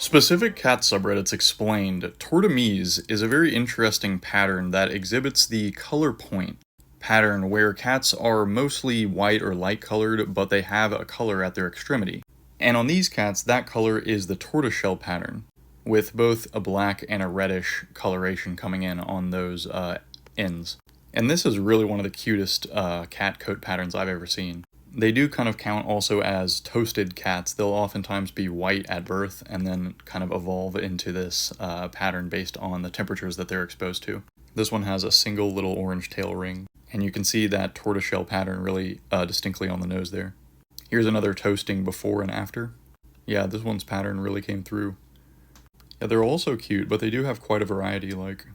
Specific cat subreddits explained, Tortimese is a very interesting pattern that exhibits the color point pattern where cats are mostly white or light colored, but they have a color at their extremity. And on these cats, that color is the tortoiseshell pattern, with both a black and a reddish coloration coming in on those ends. And this is really one of the cutest cat coat patterns I've ever seen. They do kind of count also as toasted cats. They'll oftentimes be white at birth and then kind of evolve into this pattern based on the temperatures that they're exposed to. This one has a single little orange tail ring, and you can see that tortoiseshell pattern really distinctly on the nose there. Here's another toasting before and after. Yeah, this one's pattern really came through. Yeah, they're also cute, but they do have quite a variety. Like,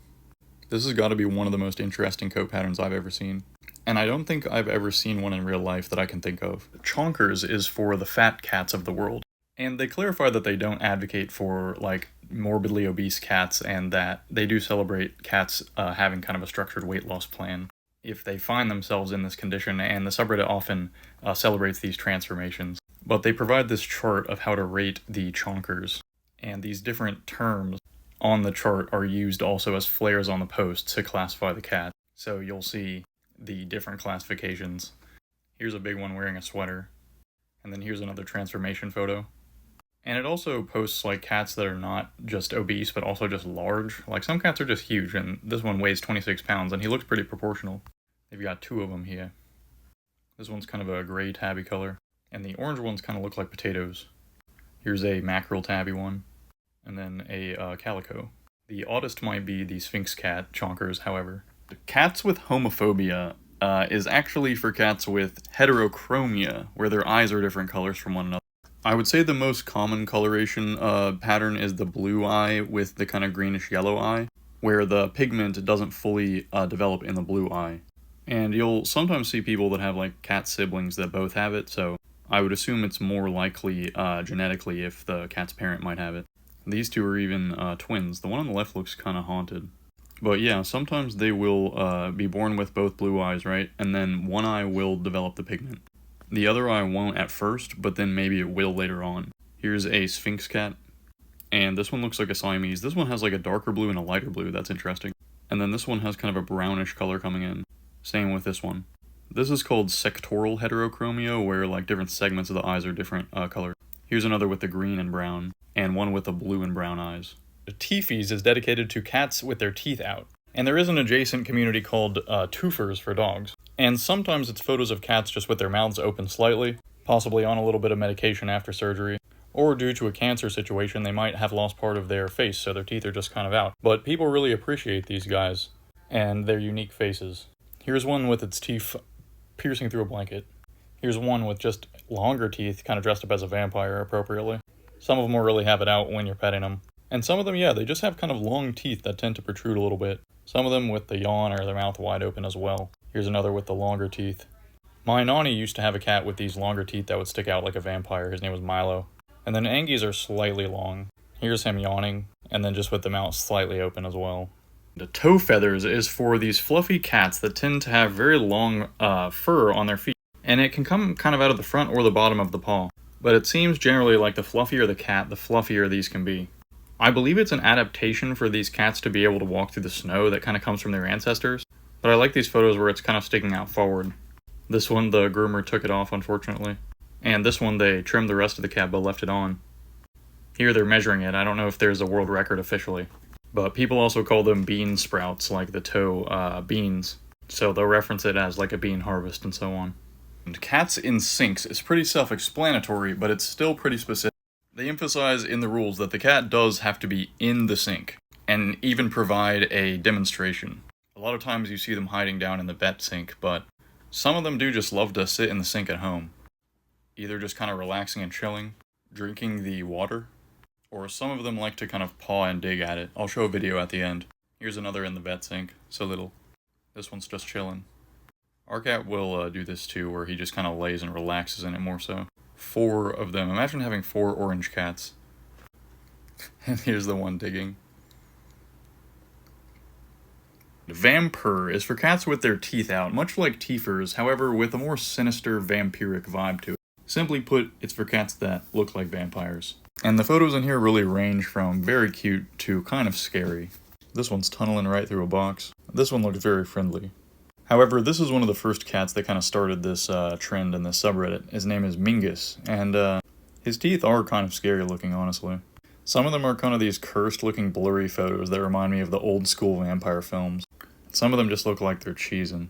this has got to be one of the most interesting coat patterns I've ever seen. And I don't think I've ever seen one in real life that I can think of. Chonkers is for the fat cats of the world. And they clarify that they don't advocate for, like, morbidly obese cats, and that they do celebrate cats having kind of a structured weight loss plan if they find themselves in this condition, and the subreddit often celebrates these transformations. But they provide this chart of how to rate the chonkers, and these different terms on the chart are used also as flares on the post to classify the cat. So you'll see the different classifications. Here's a big one wearing a sweater, and then here's another transformation photo. And it also posts like cats that are not just obese but also just large. Like, some cats are just huge, and this one weighs 26 pounds and he looks pretty proportional. They've got two of them here. This one's kind of a gray tabby color, and the orange ones kind of look like potatoes. Here's a mackerel tabby one, and then a calico. The oddest might be the Sphinx cat, Chonkers, however. Cats with homophobia is actually for cats with heterochromia, where their eyes are different colors from one another. I would say the most common coloration pattern is the blue eye with the kind of greenish yellow eye, where the pigment doesn't fully develop in the blue eye. And you'll sometimes see people that have like cat siblings that both have it, so I would assume it's more likely genetically if the cat's parent might have it. These two are even twins. The one on the left looks kind of haunted. But yeah, sometimes they will be born with both blue eyes, right? And then one eye will develop the pigment. The other eye won't at first, but then maybe it will later on. Here's a Sphinx cat, and this one looks like a Siamese. This one has like a darker blue and a lighter blue. That's interesting. And then this one has kind of a brownish color coming in. Same with this one. This is called sectoral heterochromia, where like different segments of the eyes are different color. Here's another with the green and brown, and one with the blue and brown eyes. Toofers is dedicated to cats with their teeth out, and there is an adjacent community called Toofers for dogs. And sometimes it's photos of cats just with their mouths open slightly, possibly on a little bit of medication after surgery, or due to a cancer situation they might have lost part of their face, so their teeth are just kind of out. But people really appreciate these guys and their unique faces. Here's one with its teeth piercing through a blanket. Here's one with just longer teeth, kind of dressed up as a vampire appropriately. Some of them will really have it out when you're petting them. And some of them, yeah, they just have kind of long teeth that tend to protrude a little bit. Some of them with the yawn or their mouth wide open as well. Here's another with the longer teeth. My Nani used to have a cat with these longer teeth that would stick out like a vampire. His name was Milo. And then Angie's are slightly long. Here's him yawning, and then just with the mouth slightly open as well. The toe feathers is for these fluffy cats that tend to have very long fur on their feet. And it can come kind of out of the front or the bottom of the paw. But it seems generally like the fluffier the cat, the fluffier these can be. I believe it's an adaptation for these cats to be able to walk through the snow that kind of comes from their ancestors. But I like these photos where it's kind of sticking out forward. This one, the groomer took it off, unfortunately. And this one, they trimmed the rest of the cat but left it on. Here they're measuring it. I don't know if there's a world record officially. But people also call them bean sprouts, like the toe beans. So they'll reference it as like a bean harvest and so on. And cats in sinks is pretty self-explanatory, but it's still pretty specific. They emphasize in the rules that the cat does have to be in the sink, and even provide a demonstration. A lot of times you see them hiding down in the vet sink, but some of them do just love to sit in the sink at home. Either just kind of relaxing and chilling, drinking the water, or some of them like to kind of paw and dig at it. I'll show a video at the end. Here's another in the vet sink, so little. This one's just chilling. Our cat will do this too, where he just kind of lays and relaxes in it more so. 4 of them. Imagine having 4 orange cats. And here's the one digging. Vampurr is for cats with their teeth out, much like Toofers, however with a more sinister vampiric vibe to it. Simply put, it's for cats that look like vampires. And the photos in here really range from very cute to kind of scary. This one's tunneling right through a box. This one looks very friendly. However, this is one of the first cats that kind of started this trend in this subreddit. His name is Mingus, and his teeth are kind of scary looking, honestly. Some of them are kind of these cursed looking blurry photos that remind me of the old school vampire films. Some of them just look like they're cheesing.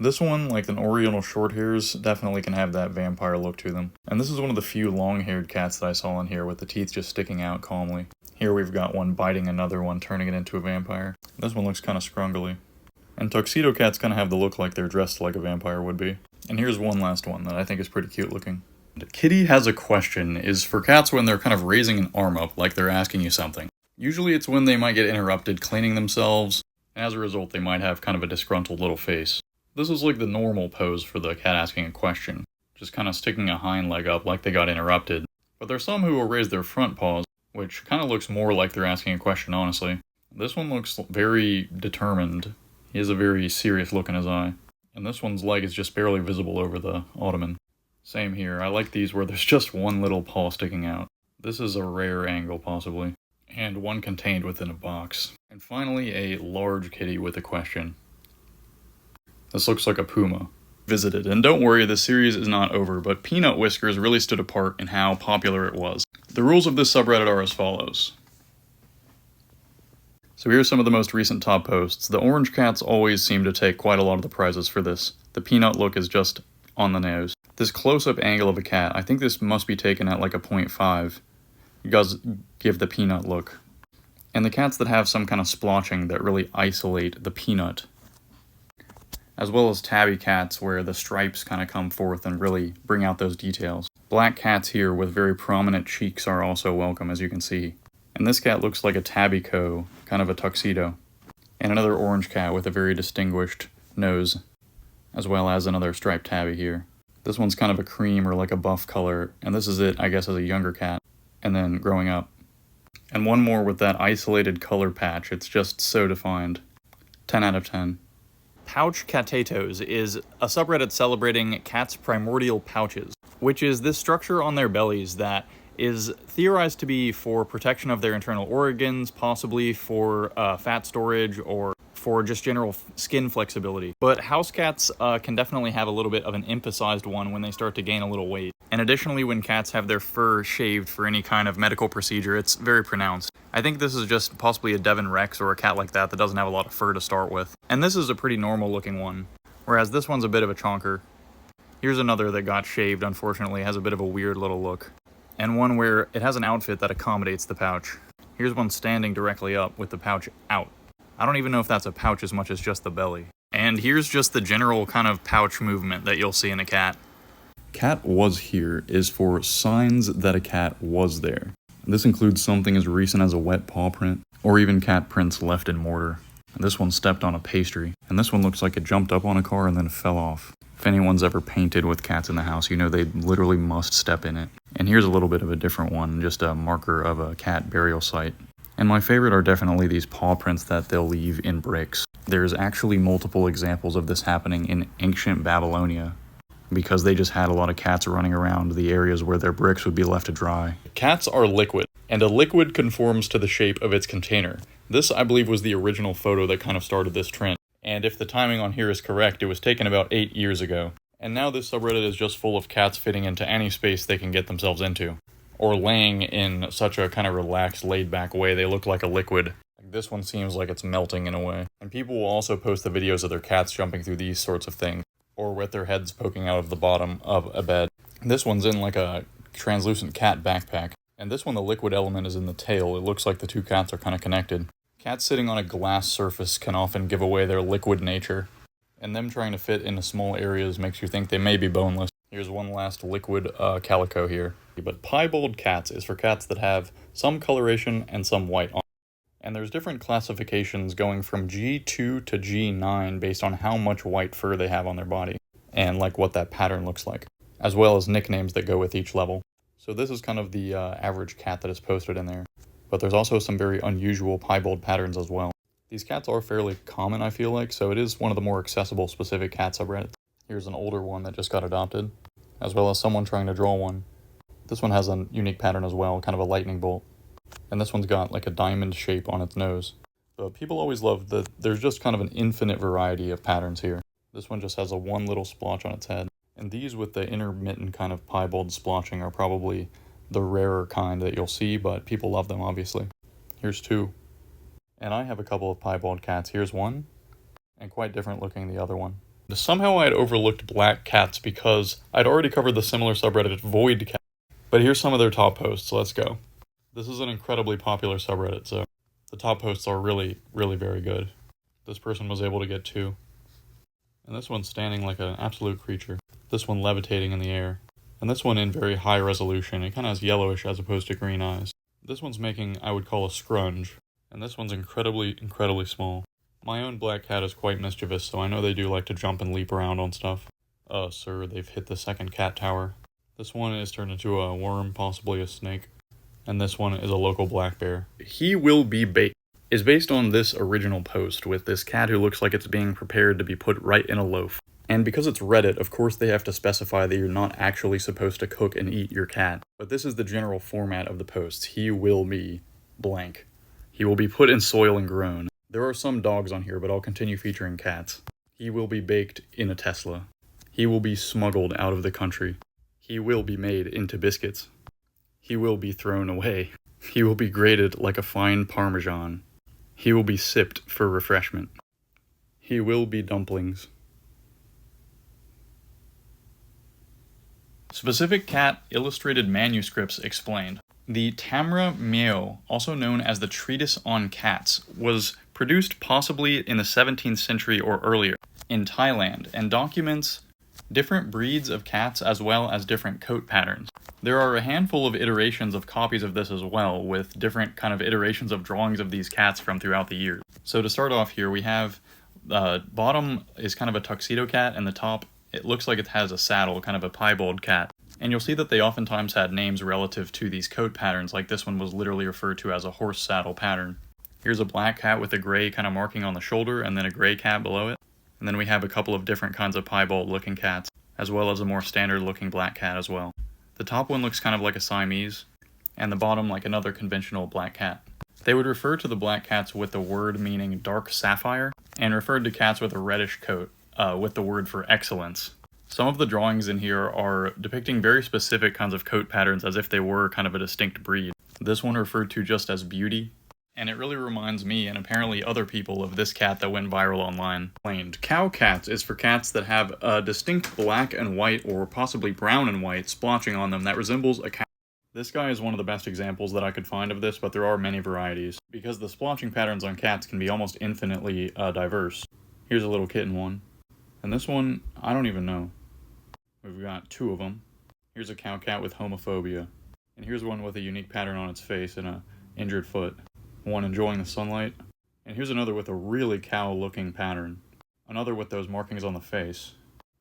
This one, like the Oriental short hairs, definitely can have that vampire look to them. And this is one of the few long-haired cats that I saw in here with the teeth just sticking out calmly. Here we've got one biting another one, turning it into a vampire. This one looks kind of scrungly. And tuxedo cats kind of have the look like they're dressed like a vampire would be. And here's one last one that I think is pretty cute looking. Kitty Has a Question is for cats when they're kind of raising an arm up like they're asking you something. Usually it's when they might get interrupted cleaning themselves, and as a result they might have kind of a disgruntled little face. This is like the normal pose for the cat asking a question, just kind of sticking a hind leg up like they got interrupted. But there's some who will raise their front paws, which kind of looks more like they're asking a question, honestly. This one looks very determined. He has a very serious look in his eye. And this one's leg is just barely visible over the ottoman. Same here. I like these where there's just one little paw sticking out. This is a rare angle, possibly. And one contained within a box. And finally, a large kitty with a question. This looks like a puma. Visited. And don't worry, the series is not over, but peanut whiskers really stood apart in how popular it was. The rules of this subreddit are as follows. So here's some of the most recent top posts. The orange cats always seem to take quite a lot of the prizes for this. The peanut look is just on the nose. This close-up angle of a cat, I think this must be taken at like a 0.5. It does give the peanut look. And the cats that have some kind of splotching that really isolate the peanut. As well as tabby cats where the stripes kind of come forth and really bring out those details. Black cats here with very prominent cheeks are also welcome, as you can see. And this cat looks like a tabby coat, kind of a tuxedo. And another orange cat with a very distinguished nose, as well as another striped tabby here. This one's kind of a cream or like a buff color, and this is it, I guess, as a younger cat, and then growing up. And one more with that isolated color patch, it's just so defined. 10 out of 10. Pouch Catatos is a subreddit celebrating cats' primordial pouches, which is this structure on their bellies that is theorized to be for protection of their internal organs, possibly for fat storage or for just general skin flexibility. But house cats can definitely have a little bit of an emphasized one when they start to gain a little weight. And additionally, when cats have their fur shaved for any kind of medical procedure, it's very pronounced. I think this is just possibly a Devon Rex or a cat like that doesn't have a lot of fur to start with. And this is a pretty normal looking one, whereas this one's a bit of a chonker. Here's another that got shaved, unfortunately, has a bit of a weird little look. And one where it has an outfit that accommodates the pouch. Here's one standing directly up with the pouch out. I don't even know if that's a pouch as much as just the belly. And here's just the general kind of pouch movement that you'll see in a cat. Cat was here is for signs that a cat was there. This includes something as recent as a wet paw print, or even cat prints left in mortar. And this one stepped on a pastry, and this one looks like it jumped up on a car and then fell off. If anyone's ever painted with cats in the house, you know they literally must step in it. And here's a little bit of a different one, just a marker of a cat burial site. And my favorite are definitely these paw prints that they'll leave in bricks. There's actually multiple examples of this happening in ancient Babylonia, because they just had a lot of cats running around the areas where their bricks would be left to dry. Cats are liquid, and a liquid conforms to the shape of its container. This, I believe, was the original photo that kind of started this trend. And if the timing on here is correct, it was taken about 8 years ago. And now this subreddit is just full of cats fitting into any space they can get themselves into. Or laying in such a kind of relaxed, laid-back way they look like a liquid. This one seems like it's melting in a way. And people will also post the videos of their cats jumping through these sorts of things. Or with their heads poking out of the bottom of a bed. This one's in like a translucent cat backpack. And this one, the liquid element is in the tail. It looks like the two cats are kind of connected. Cats sitting on a glass surface can often give away their liquid nature. And them trying to fit into small areas makes you think they may be boneless. Here's one last liquid calico here. But piebald cats is for cats that have some coloration and some white on. And there's different classifications going from G2 to G9 based on how much white fur they have on their body. And like what that pattern looks like. As well as nicknames that go with each level. So this is kind of the average cat that is posted in there. But there's also some very unusual piebald patterns as well. These cats are fairly common, I feel like, so it is one of the more accessible specific cat subreddits. Here's an older one that just got adopted, as well as someone trying to draw one. This one has a unique pattern as well, kind of a lightning bolt. And this one's got like a diamond shape on its nose. But people always love that there's just kind of an infinite variety of patterns here. This one just has a one little splotch on its head. And these with the intermittent kind of piebald splotching are probably the rarer kind that you'll see, but people love them obviously. Here's two. And I have a couple of piebald cats. Here's one, and quite different looking the other one. Somehow I had overlooked black cats because I'd already covered the similar subreddit void cat. But here's some of their top posts, let's go. This is an incredibly popular subreddit, so the top posts are really, really very good. This person was able to get two. And this one's standing like an absolute creature. This one levitating in the air. And this one in very high resolution. It kind of has yellowish as opposed to green eyes. This one's making, I would call, a scrunch. And this one's incredibly, incredibly small. My own black cat is quite mischievous, so I know they do like to jump and leap around on stuff. Sir, they've hit the second cat tower. This one is turned into a worm, possibly a snake. And this one is a local black bear. He will be baked is based on this original post with this cat who looks like it's being prepared to be put right in a loaf. And because it's Reddit, of course they have to specify that you're not actually supposed to cook and eat your cat. But this is the general format of the post. He will be blank. He will be put in soil and grown. There are some dogs on here, but I'll continue featuring cats. He will be baked in a Tesla. He will be smuggled out of the country. He will be made into biscuits. He will be thrown away. He will be grated like a fine Parmesan. He will be sipped for refreshment. He will be dumplings. Specific cat illustrated manuscripts explained. The Tamra Meo, also known as the Treatise on Cats, was produced possibly in the 17th century or earlier in Thailand and documents different breeds of cats as well as different coat patterns. There are a handful of iterations of copies of this as well, with different kind of iterations of drawings of these cats from throughout the years. So to start off here, we have bottom is kind of a tuxedo cat, and the top, it looks like it has a saddle, kind of a piebald cat. And you'll see that they oftentimes had names relative to these coat patterns, like this one was literally referred to as a horse saddle pattern. Here's a black cat with a gray kind of marking on the shoulder, and then a gray cat below it. And then we have a couple of different kinds of piebald looking cats, as well as a more standard looking black cat as well. The top one looks kind of like a Siamese, and the bottom like another conventional black cat. They would refer to the black cats with the word meaning dark sapphire, and referred to cats with a reddish coat with the word for excellence. Some of the drawings in here are depicting very specific kinds of coat patterns as if they were kind of a distinct breed. This one referred to just as beauty, and it really reminds me and apparently other people of this cat that went viral online. Cow cats is for cats that have a distinct black and white or possibly brown and white splotching on them that resembles a cow. This guy is one of the best examples that I could find of this, but there are many varieties, because the splotching patterns on cats can be almost infinitely diverse. Here's a little kitten one. And this one, I don't even know. We've got two of them. Here's a cow cat with homophobia. And here's one with a unique pattern on its face and a injured foot. One enjoying the sunlight. And here's another with a really cow-looking pattern. Another with those markings on the face.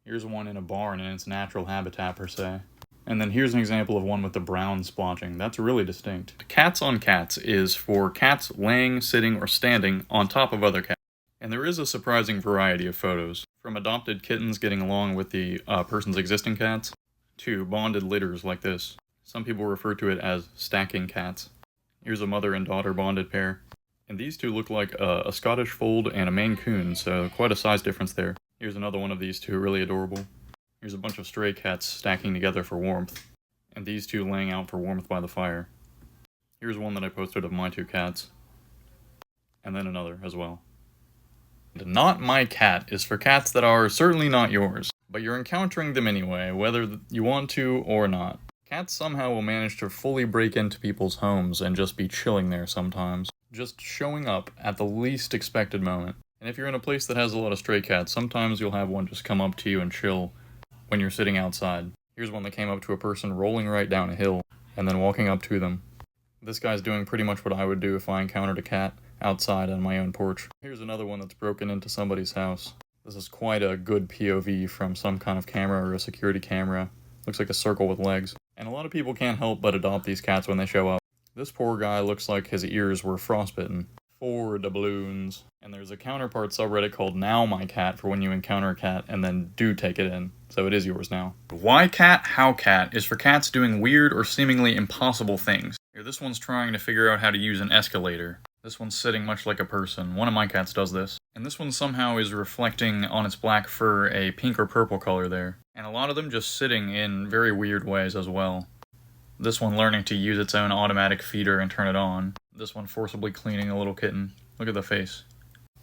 Here's one in a barn in its natural habitat per se. And then here's an example of one with the brown splotching. That's really distinct. Cats on cats is for cats laying, sitting, or standing on top of other cats. And there is a surprising variety of photos, from adopted kittens getting along with the person's existing cats, to bonded litters like this. Some people refer to it as stacking cats. Here's a mother and daughter bonded pair. And these two look like a Scottish Fold and a Maine Coon, so quite a size difference there. Here's another one of these two, really adorable. Here's a bunch of stray cats stacking together for warmth, and these two laying out for warmth by the fire. Here's one that I posted of my two cats, and then another as well. NotMyCat is for cats that are certainly not yours, but you're encountering them anyway, whether you want to or not. Cats somehow will manage to fully break into people's homes and just be chilling there sometimes, just showing up at the least expected moment. And if you're in a place that has a lot of stray cats, sometimes you'll have one just come up to you and chill when you're sitting outside. Here's one that came up to a person rolling right down a hill, and then walking up to them. This guy's doing pretty much what I would do if I encountered a cat outside on my own porch. Here's another one that's broken into somebody's house. This is quite a good POV from some kind of camera or a security camera. Looks like a circle with legs. And a lot of people can't help but adopt these cats when they show up. This poor guy looks like his ears were frostbitten. For doubloons. And there's a counterpart subreddit called NotMyCat for when you encounter a cat and then do take it in. So it is yours now. Why cat, how cat is for cats doing weird or seemingly impossible things. Here, this one's trying to figure out how to use an escalator. This one's sitting much like a person. One of my cats does this. And this one somehow is reflecting on its black fur a pink or purple color there. And a lot of them just sitting in very weird ways as well. This one learning to use its own automatic feeder and turn it on. This one forcibly cleaning a little kitten. Look at the face.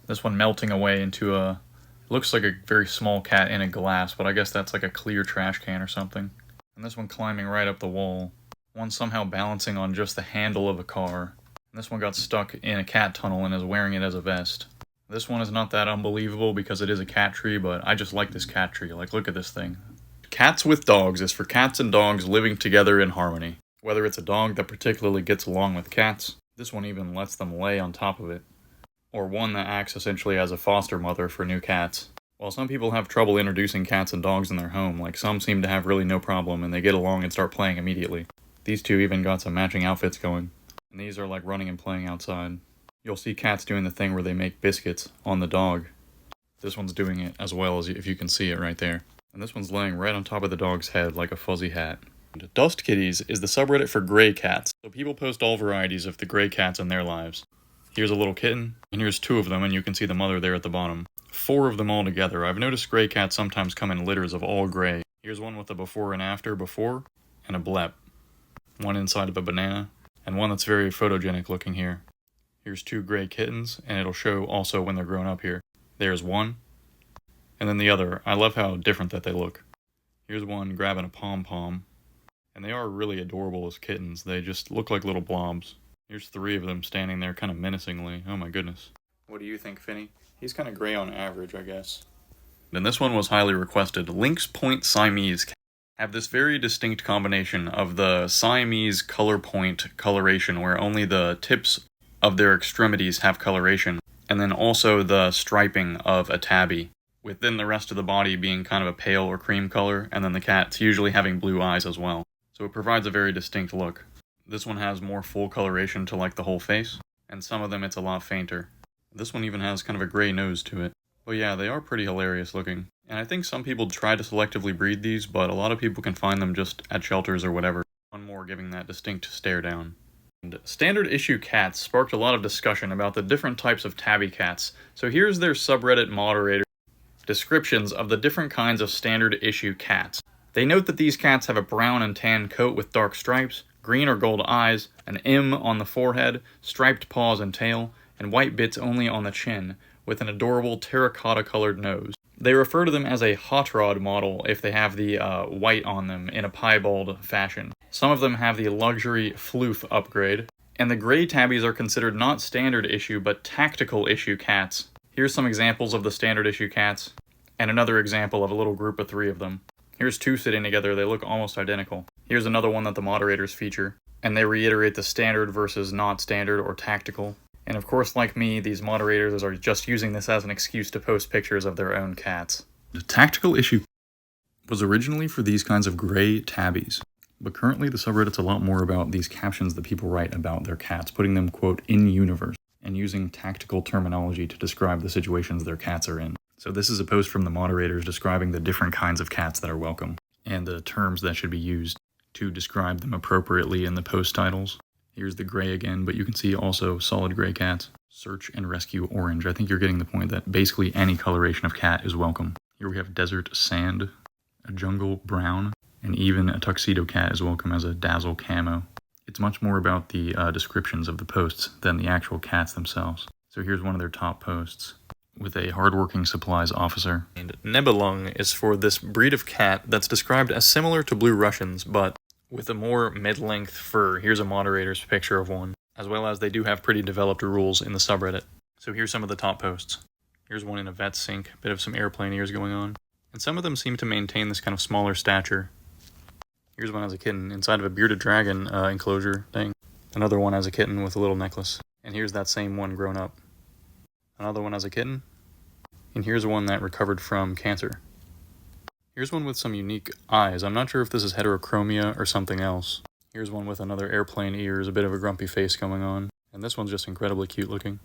This one melting away into a... looks like a very small cat in a glass, but I guess that's like a clear trash can or something. And this one climbing right up the wall. One somehow balancing on just the handle of a car. And this one got stuck in a cat tunnel and is wearing it as a vest. This one is not that unbelievable because it is a cat tree, but I just like this cat tree. Like, look at this thing. Cats with dogs is for cats and dogs living together in harmony. Whether it's a dog that particularly gets along with cats, this one even lets them lay on top of it, or one that acts essentially as a foster mother for new cats. While some people have trouble introducing cats and dogs in their home, like some seem to have really no problem and they get along and start playing immediately. These two even got some matching outfits going, and these are like running and playing outside. You'll see cats doing the thing where they make biscuits on the dog. This one's doing it as well, as if you can see it right there. And this one's laying right on top of the dog's head like a fuzzy hat. Dust Kitties is the subreddit for gray cats, so people post all varieties of the gray cats in their lives. Here's a little kitten, and here's two of them, and you can see the mother there at the bottom. 4 of them all together. I've noticed gray cats sometimes come in litters of all gray. Here's one with a before and after before, and a blep. One inside of a banana, and one that's very photogenic looking here. Here's 2 gray kittens, and it'll show also when they're grown up here. There's one, and then the other. I love how different that they look. Here's one grabbing a pom-pom, and they are really adorable as kittens. They just look like little blobs. Here's 3 of them standing there kind of menacingly. Oh my goodness. What do you think, Finny? He's kind of gray on average, I guess. Then this one was highly requested. Lynx Point Siamese have this very distinct combination of the Siamese color point coloration, where only the tips of their extremities have coloration, and then also the striping of a tabby, within the rest of the body being kind of a pale or cream color, and then the cat's usually having blue eyes as well. So it provides a very distinct look. This one has more full coloration to like the whole face, and some of them it's a lot fainter. This one even has kind of a gray nose to it. But yeah, they are pretty hilarious looking. And I think some people try to selectively breed these, but a lot of people can find them just at shelters or whatever. One more giving that distinct stare down. And standard issue cats sparked a lot of discussion about the different types of tabby cats. So here's their subreddit moderator descriptions of the different kinds of standard issue cats. They note that these cats have a brown and tan coat with dark stripes, green or gold eyes, an M on the forehead, striped paws and tail, and white bits only on the chin, with an adorable terracotta-colored nose. They refer to them as a hot rod model if they have the white on them in a piebald fashion. Some of them have the luxury floof upgrade, and the gray tabbies are considered not standard issue but tactical issue cats. Here's some examples of the standard issue cats, and another example of a little group of 3 of them. Here's 2 sitting together, they look almost identical. Here's another one that the moderators feature, and they reiterate the standard versus not standard or tactical. And of course, like me, these moderators are just using this as an excuse to post pictures of their own cats. The tactical issue was originally for these kinds of gray tabbies, but currently the subreddit's a lot more about these captions that people write about their cats, putting them, quote, in universe, and using tactical terminology to describe the situations their cats are in. So this is a post from the moderators describing the different kinds of cats that are welcome, and the terms that should be used to describe them appropriately in the post titles. Here's the gray again, but you can see also solid gray cats. Search and rescue orange. I think you're getting the point that basically any coloration of cat is welcome. Here we have desert sand, a jungle brown, and even a tuxedo cat is welcome as a dazzle camo. It's much more about the descriptions of the posts than the actual cats themselves. So here's one of their top posts with a hardworking supplies officer. And Nebelung is for this breed of cat that's described as similar to blue Russians, but with a more mid-length fur. Here's a moderator's picture of one, as well as they do have pretty developed rules in the subreddit. So here's some of the top posts. Here's one in a vet sink, a bit of some airplane ears going on. And some of them seem to maintain this kind of smaller stature. Here's one as a kitten inside of a bearded dragon enclosure thing. Another one as a kitten with a little necklace. And here's that same one grown up. Another one as a kitten. And here's one that recovered from cancer. Here's one with some unique eyes. I'm not sure if this is heterochromia or something else. Here's one with another airplane ears, a bit of a grumpy face going on. And this one's just incredibly cute looking.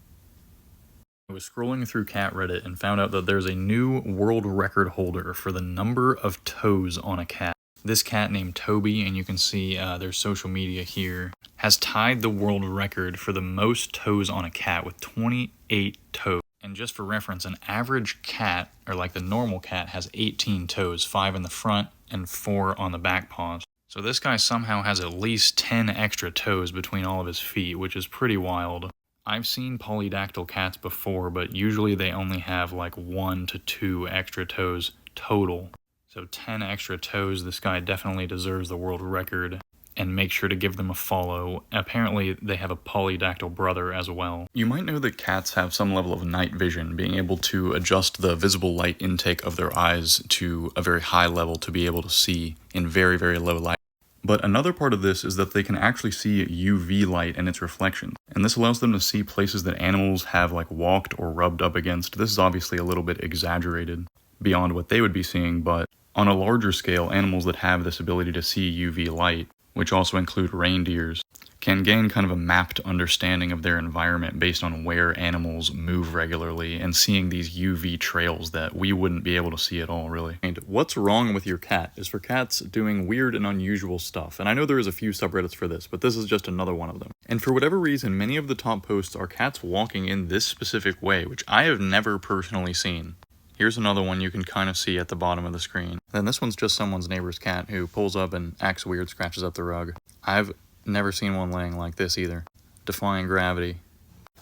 I was scrolling through cat Reddit and found out that there's a new world record holder for the number of toes on a cat. This cat named Toby, and you can see their social media here, has tied the world record for the most toes on a cat with 28 toes. And just for reference, an average cat, or like the normal cat, has 18 toes, 5 in the front and 4 on the back paws. So this guy somehow has at least 10 extra toes between all of his feet, which is pretty wild. I've seen polydactyl cats before, but usually they only have like 1 to 2 extra toes total. So 10 extra toes, this guy definitely deserves the world record. And make sure to give them a follow. Apparently they have a polydactyl brother as well. You might know that cats have some level of night vision, being able to adjust the visible light intake of their eyes to a very high level to be able to see in very, very low light. But another part of this is that they can actually see UV light and its reflections. And this allows them to see places that animals have like walked or rubbed up against. This is obviously a little bit exaggerated beyond what they would be seeing, but on a larger scale, animals that have this ability to see UV light, which also include reindeers, can gain kind of a mapped understanding of their environment based on where animals move regularly and seeing these UV trails that we wouldn't be able to see at all, really. And what's wrong with your cat is for cats doing weird and unusual stuff. And I know there is a few subreddits for this, but this is just another one of them. And for whatever reason, many of the top posts are cats walking in this specific way, which I have never personally seen. Here's another one you can kind of see at the bottom of the screen. Then this one's just someone's neighbor's cat who pulls up and acts weird, scratches up the rug. I've never seen one laying like this either. Defying gravity.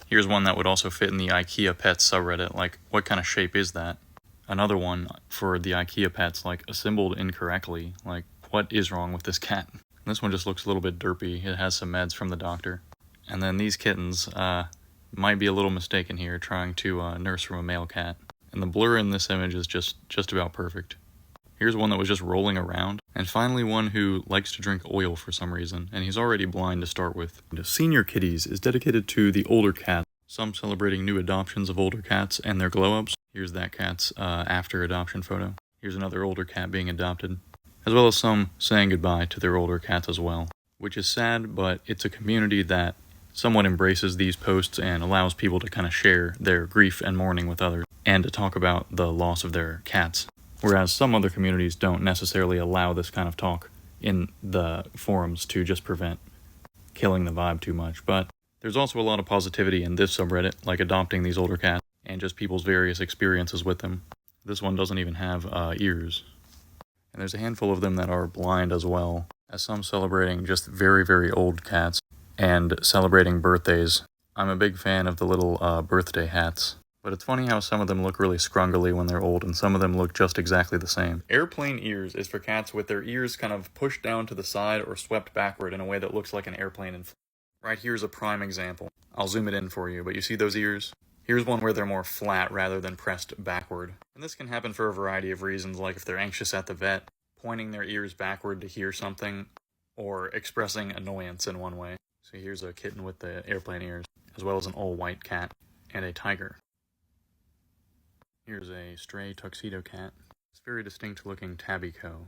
Here's one that would also fit in the IKEA Pets subreddit. Like, what kind of shape is that? Another one for the IKEA Pets, like, assembled incorrectly. Like, what is wrong with this cat? This one just looks a little bit derpy. It has some meds from the doctor. And then these kittens might be a little mistaken here, trying to nurse from a male cat. And the blur in this image is just about perfect. Here's one that was just rolling around. And finally one who likes to drink oil for some reason, and he's already blind to start with. Senior Kitties is dedicated to the older cats, some celebrating new adoptions of older cats and their glow-ups. Here's that cat's after adoption photo. Here's another older cat being adopted, as well as some saying goodbye to their older cats as well. Which is sad, but it's a community that somewhat embraces these posts and allows people to kind of share their grief and mourning with others, and to talk about the loss of their cats. Whereas some other communities don't necessarily allow this kind of talk in the forums to just prevent killing the vibe too much. But there's also a lot of positivity in this subreddit, like adopting these older cats, and just people's various experiences with them. This one doesn't even have ears. And there's a handful of them that are blind as well, as some celebrating just very, very old cats, and celebrating birthdays. I'm a big fan of the little birthday hats. But it's funny how some of them look really scrungly when they're old, and some of them look just exactly the same. Airplane ears is for cats with their ears kind of pushed down to the side or swept backward in a way that looks like an airplane in flight. Right here's a prime example. I'll zoom it in for you, but you see those ears? Here's one where they're more flat rather than pressed backward. And this can happen for a variety of reasons, like if they're anxious at the vet, pointing their ears backward to hear something, or expressing annoyance in one way. So here's a kitten with the airplane ears, as well as an all-white cat, and a tiger. Here's a stray tuxedo cat. It's very distinct looking tabby coat.